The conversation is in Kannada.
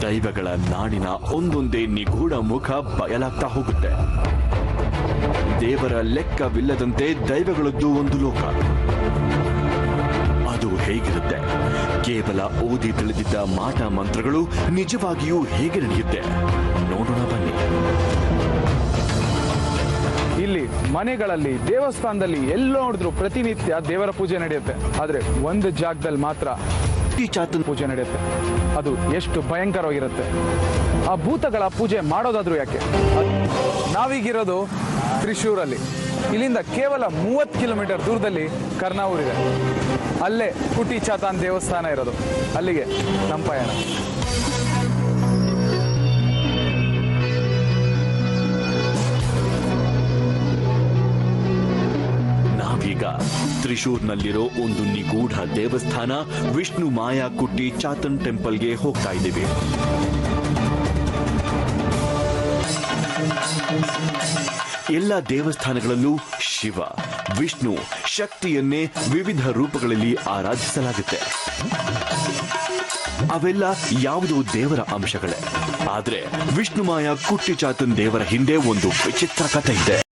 ದೈವಗಳ ನಾಡಿನ ಒಂದೊಂದೇ ನಿಗೂಢ ಮುಖ ಬಯಲಾಗ್ತಾ ಹೋಗುತ್ತೆ. ದೇವರ ಲೆಕ್ಕವಿಲ್ಲದಂತೆ ದೈವಗಳದ್ದು ಒಂದು ಲೋಕ. ಅದು ಹೇಗಿರುತ್ತೆ? ಕೇವಲ ಓದಿ ತಿಳಿದಿದ್ದ ಮಾಟ ಮಂತ್ರಗಳು ನಿಜವಾಗಿಯೂ ಹೇಗೆ ನಡೆಯುತ್ತೆ? ನೋಡೋಣ ಬನ್ನಿ. ಇಲ್ಲಿ ಮನೆಗಳಲ್ಲಿ, ದೇವಸ್ಥಾನದಲ್ಲಿ ಎಲ್ಲೋ ನೋಡಿದ್ರು ಪ್ರತಿನಿತ್ಯ ದೇವರ ಪೂಜೆ ನಡೆಯುತ್ತೆ. ಆದ್ರೆ ಒಂದು ಜಾಗದಲ್ಲಿ ಮಾತ್ರ ಚಾತನ್ ಪೂಜೆ ನಡೆಯುತ್ತೆ. ಅದು ಎಷ್ಟು ಭಯಂಕರವಾಗಿರುತ್ತೆ. ಆ ಭೂತಗಳ ಪೂಜೆ ಮಾಡೋದಾದ್ರೂ ಯಾಕೆ? ನಾವೀಗಿರೋದು ತ್ರಿಶೂರಲ್ಲಿ. ಇಲ್ಲಿಂದ ಕೇವಲ 30 ಕಿಲೋಮೀಟರ್ ದೂರದಲ್ಲಿ ಕರ್ನಾವೂರಿದೆ. ಅಲ್ಲೇ ಕುಟಿ ಚಾತಾನ್ ದೇವಸ್ಥಾನ ಇರೋದು. ಅಲ್ಲಿಗೆ ನಮ್ಮ ಪಯಣ. ನಾವೀಗ ತ್ರಿಶೂರ್ನಲ್ಲಿರೋ ಒಂದು ನಿಗೂಢ ದೇವಸ್ಥಾನ ವಿಷ್ಣು ಮಾಯಾ ಕುಟ್ಟಿ ಚಾತನ್ ಟೆಂಪಲ್ಗೆ ಹೋಗ್ತಾ ಇದ್ದೀವಿ. ಎಲ್ಲ ದೇವಸ್ಥಾನಗಳಲ್ಲೂ ಶಿವ, ವಿಷ್ಣು, ಶಕ್ತಿಯನ್ನೇ ವಿವಿಧ ರೂಪಗಳಲ್ಲಿ ಆರಾಧಿಸಲಾಗುತ್ತೆ. ಅವೆಲ್ಲ ಯಾವುದೋ ದೇವರ ಅಂಶಗಳೇ. ಆದ್ರೆ ವಿಷ್ಣುಮಾಯ ಕುಟ್ಟಿ ಚಾತನ್ ದೇವರ ಹಿಂದೆ ಒಂದು ವಿಚಿತ್ರ ಕಥೆ ಇದೆ.